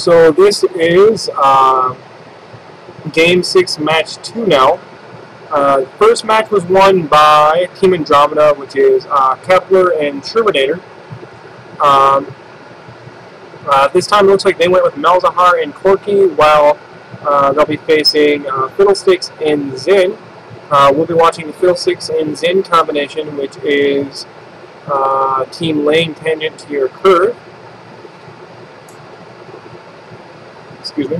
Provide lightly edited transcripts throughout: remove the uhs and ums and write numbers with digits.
So this is Game 6, Match 2 now. First match was won by Team Andromeda, which is Kepler and Shermanator. This time it looks like they went with Malzahar and Corky, while they'll be facing Fiddlesticks and Zin. We'll be watching the Fiddlesticks and Zin combination, which is Team Lane Tangent to your curve. Excuse me.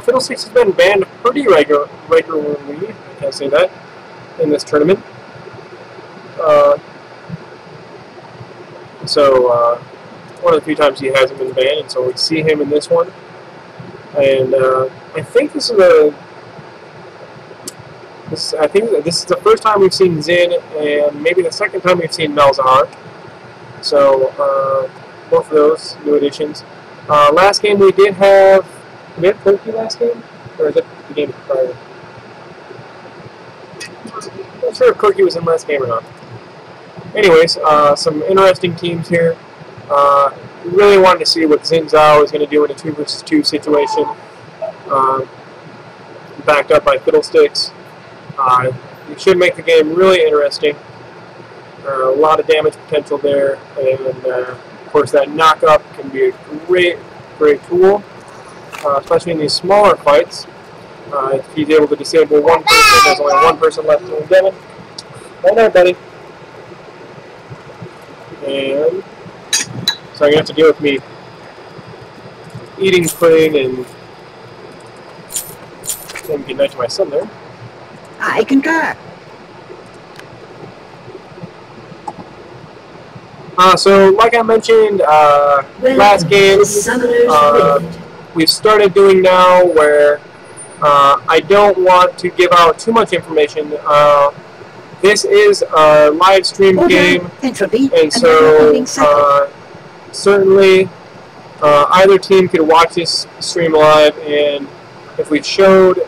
Fiddlesticks has been banned pretty regularly, I can't say that, in this tournament. One of the few times he hasn't been banned, and so we see him in this one. And I think this is the first time we've seen Zin, and maybe the second time we've seen Malzahar. So both of those new additions. Last game we did have Corky last game, or is it the game prior? I'm not sure if Corky was in last game or not. Anyways, some interesting teams here. Really wanted to see what Xin Zhao is going to do in a 2 versus 2 situation. Backed up by Fiddlesticks. It should make the game really interesting. A lot of damage potential there, and of course that knock-up can be a great tool, especially in these smaller fights. If he's able to disable one person, there's only one person left to damage. Right there, buddy. And so you have to deal with me eating pudding and good night to my son there. I concur. So, like I mentioned last game, we've started doing now where I don't want to give out too much information. This is a live stream game, and so certainly either team could watch this stream live, and if we showed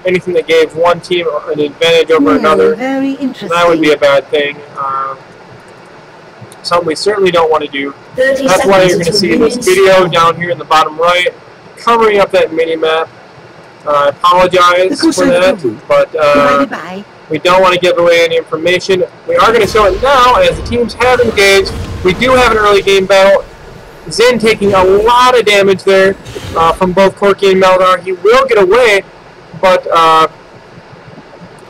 anything that gave one team an advantage over another, that would be a bad thing. Something we certainly don't want to do. That's why you're going to see this video down here in the bottom right, covering up that mini-map. I apologize for that, but we don't want to give away any information. We are going to show it now as the teams have engaged. We do have an early game battle. Zin taking a lot of damage there from both Corky and Malzahar. He will get away, but a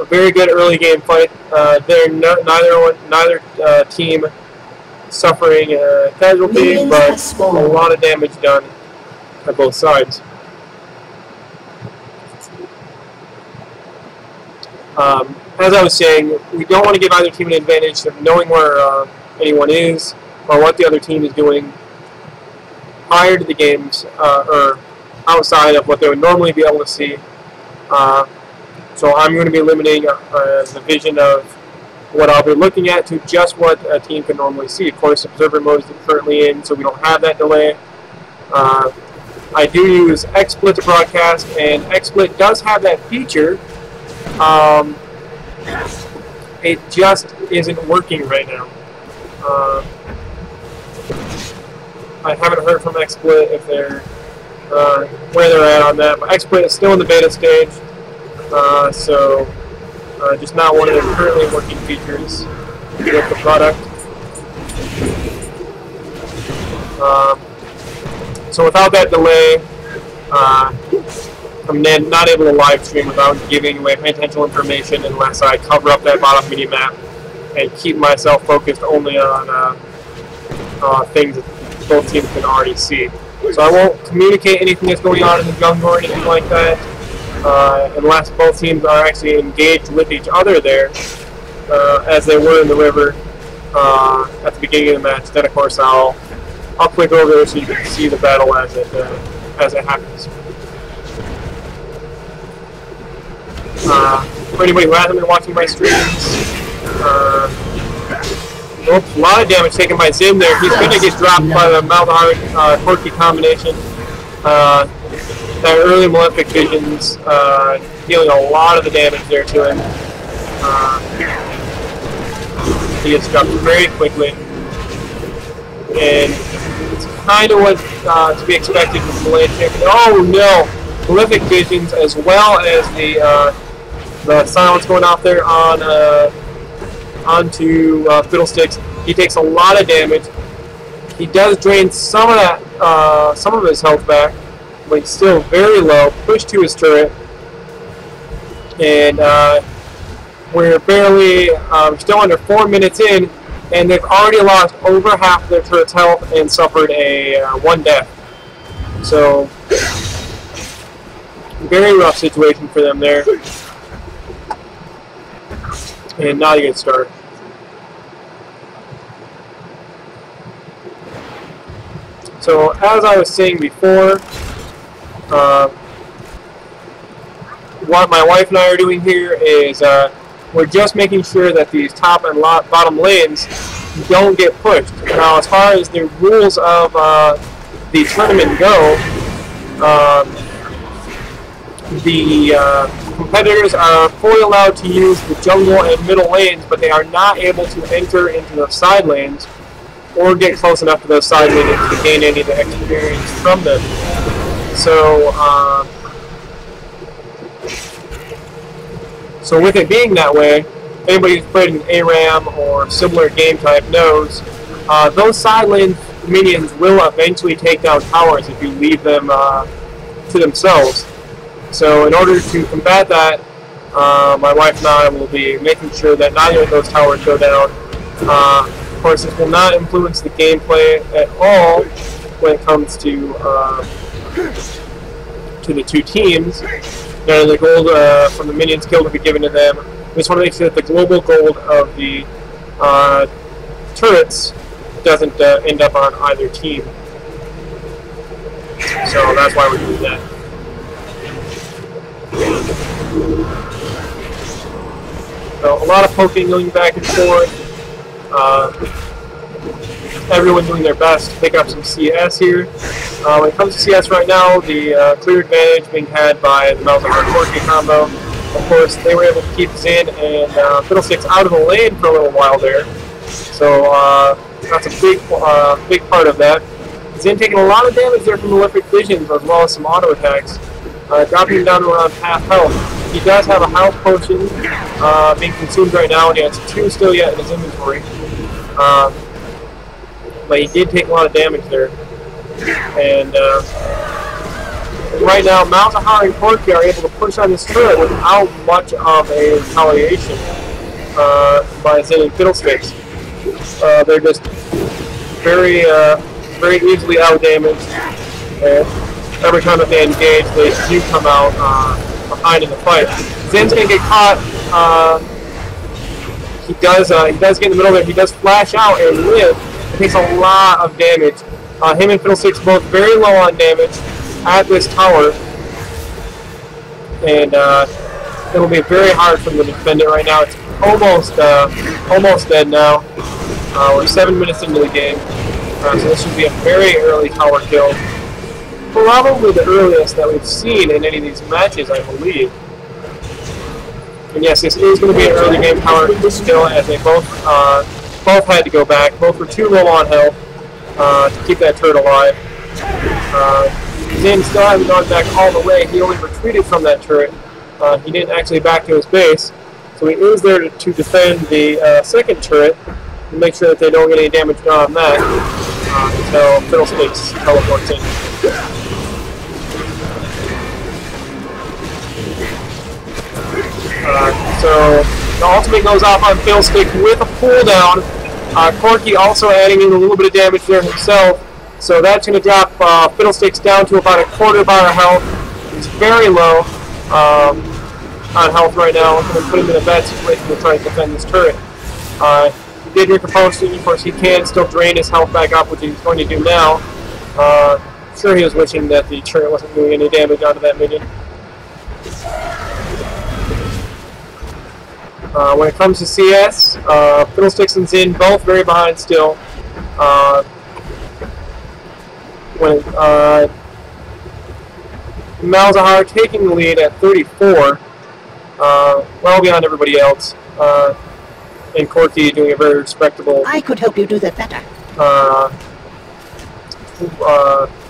very good early game fight. Neither team suffering casualties, but a lot of damage done at both sides. As I was saying, we don't want to give either team an advantage of knowing where anyone is or what the other team is doing prior to the games or outside of what they would normally be able to see. So I'm going to be limiting the vision of what I'll be looking at to just what a team can normally see. Of course, observer mode is currently in, so we don't have that delay. I do use XSplit to broadcast, and XSplit does have that feature. It just isn't working right now. I haven't heard from XSplit if they're where they're at on that, but XSplit is still in the beta stage, so just not one of the currently working features with the product. So without that delay, I'm not able to live stream without giving away potential information unless I cover up that bottom mini map and keep myself focused only on things that both teams can already see. So I won't communicate anything that's going on in the jungle or anything like that unless both teams are actually engaged with each other there, as they were in the river at the beginning of the match. Then of course I'll click over there so you can see the battle as it happens. For anybody who hasn't been watching my streams, a lot of damage taken by Zin there. He's going to get dropped by the Malzahar Corky combination. That early Malefic Visions dealing a lot of the damage there to him. He gets dropped very quickly. and it's kind of what to be expected from the lane champion. Oh no! Prolific visions as well as the silence going off there on onto Fiddlesticks. He takes a lot of damage. He does drain some of his health back, but he's still very low. Pushed to his turret, and we're barely still under 4 minutes in, and they've already lost over half of their turret's health and suffered a 1 death. So, very rough situation for them there, and not a good start. So, as I was saying before, what my wife and I are doing here is we're just making sure that these top and bottom lanes don't get pushed. Now, as far as the rules of the tournament go, the competitors are fully allowed to use the jungle and middle lanes, but they are not able to enter into the side lanes or get close enough to those side lanes to gain any of the experience from them. So with it being that way, anybody who's played an ARAM or similar game type knows those side lane minions will eventually take down towers if you leave them to themselves. So in order to combat that, my wife and I will be making sure that neither of those towers go down. Of course, this will not influence the gameplay at all when it comes to the two teams. None of the gold from the minions killed will be given to them. We just want to make sure that the global gold of the turrets doesn't end up on either team. So that's why we're doing that. So a lot of poking, going back and forth. Everyone doing their best to pick up some CS here. When it comes to CS right now, the clear advantage being had by the Malzahar Corki combo. Of course, they were able to keep Zin and Fiddlesticks out of the lane for a little while there. So that's a big part of that. Zin taking a lot of damage there from Prolific Visions as well as some auto attacks, dropping him down to around half health. He does have a health potion being consumed right now, and he has 2 still yet in his inventory. But he did take a lot of damage there. And right now, Malzahar and Corki are able to push on this turret without much of a retaliation by Zin and Fiddlesticks. They're just very easily out-damaged, and every time that they engage, they do come out behind in the fight. Zin's gonna get caught. He does get in the middle there. He does flash out and live. It takes a lot of damage. Him and Fiddlesticks both very low on damage at this tower, and it'll be very hard for them to defend it right now. It's almost dead now. We're 7 minutes into the game, so this should be a very early tower kill. Probably the earliest that we've seen in any of these matches, I believe. And yes, this is going to be an early game tower kill, as they both had to go back. Both were too low on health to keep that turret alive. Zin still hasn't gone back all the way. He only retreated from that turret. He didn't actually back to his base, so he is there to defend the second turret and make sure that they don't get any damage done on that until Fiddlesticks teleports in. So the ultimate goes off on Fiddlesticks with a cooldown. Corki also adding in a little bit of damage there himself. So that's going to drop Fiddlesticks down to about a quarter bar of health. He's very low on health right now. I'm going to put him in a bad situation to try and defend this turret. He did drink a potion. Of course, he can still drain his health back up, which he's going to do now. Sure, he was wishing that the turret wasn't doing any damage onto that minion. When it comes to CS, Fiddlesticks and Zin both very behind still. Malzahar taking the lead at 34, well beyond everybody else, and Corki doing a very respectable. I could help you do that better.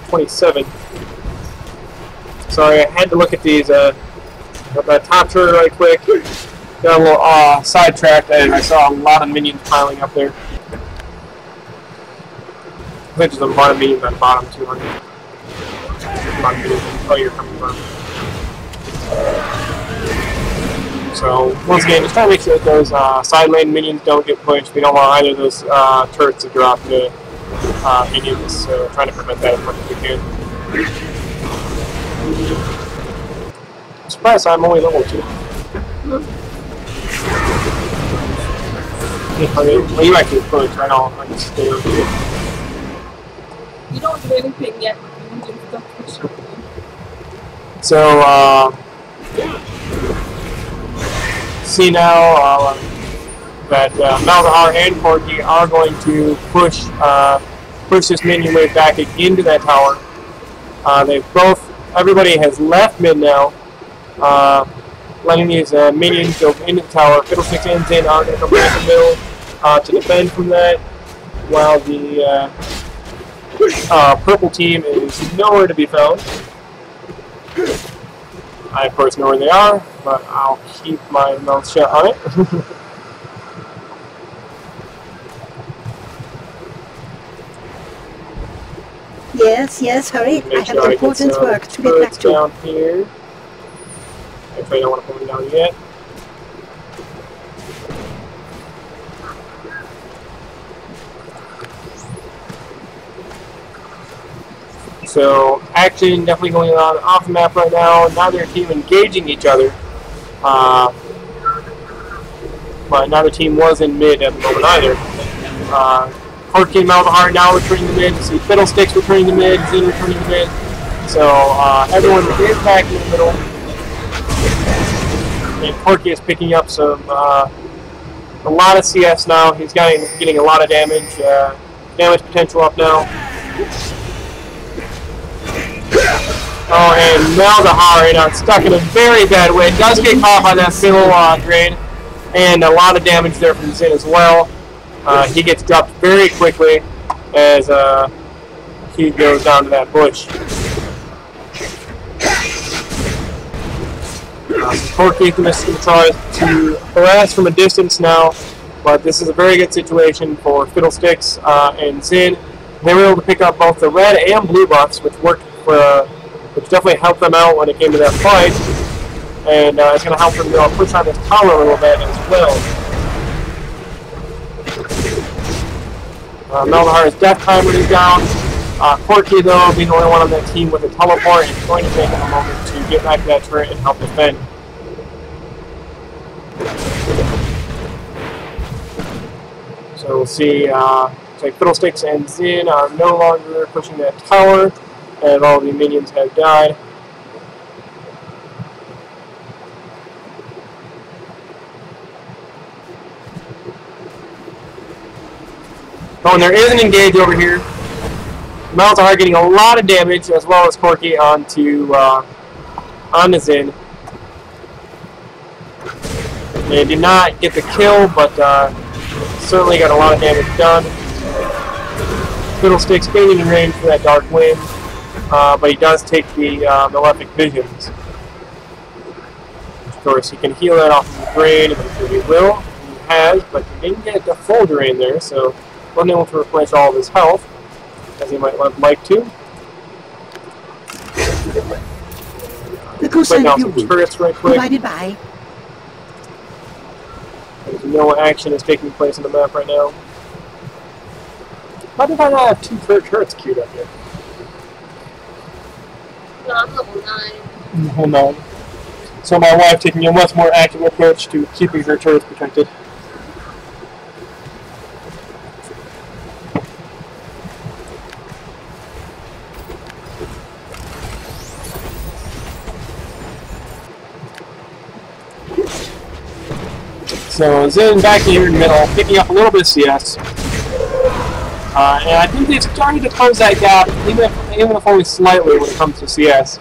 27. Sorry, I had to look at these. Got that top turret right quick. Got a little sidetracked, and I saw a lot of minions piling up there. I think there's a lot of minions on the bottom, 200. A lot of minions. Oh, you're coming from. So, once again, just try to make sure that those side lane minions don't get pushed. We don't want either of those turrets to drop the minions, so trying to prevent that as much as we can. I'm surprised I'm only level 2. Well, you actually push, I know, I can stay over here. You don't do anything yet, you do stuff push. So, see now that Malzahar and Corky are going to push this minion wave back into that tower. Everybody has left mid now, letting these minions go into the tower. Fiddlesticks and Zin are going to come back in the middle to defend from that, while the purple team is nowhere to be found. I, of course, know where they are, but I'll keep my mouth shut on it. Yes, hurry. I have important work to get back to. Down here. Actually, I don't want to put them down yet. So, action definitely going on off the map right now. Neither team engaging each other. But neither team was in mid at the moment either. Corky and Malzahar now returning to mid. See Fiddlesticks returning to mid. Zin returning to mid. So, everyone is back in the middle. And Corky is picking up a lot of CS now. He's getting a lot of damage. Damage potential up now. Oh, and Malzahar got stuck in a very bad way. Does get caught by that Fiddle grade. And a lot of damage there from Zin as well. He gets dropped very quickly as he goes down to that bush. Corky is going to try to harass from a distance now, but this is a very good situation for Fiddlesticks and Zin. They were able to pick up both the red and blue buffs, which which definitely helped them out when it came to that fight, and it's going to help them push on this tower a little bit as well. Malzahar's death timer is down. Corky, though, being the only one on that team with a teleport, is going to take him a moment to get back to that turret and help defend. So we'll see, like Fiddlesticks and Zin are no longer pushing that tower, and all the minions have died. Oh, and there is an engage over here. Malzahar getting a lot of damage, as well as Corky onto Zin. They did not get the kill, but certainly got a lot of damage done. Fiddlesticks gaining in range for that Dark Wind, but he does take the Malefic Visions. Of course, he can heal that off of the drain, and I'm sure he will. He has, but he didn't get the full drain there, so wasn't able to replace all of his health, as he might like to. Put down some turrets right quick. Provided by. There's no action is taking place on the map right now. Why did I not have 2 turrets queued up here? No, I'm level 9. Level 9. So my wife taking a much more active approach to keeping her turrets protected. So Zin back here in the middle, picking up a little bit of CS. And I think they've started to close that gap, even if only slightly when it comes to CS.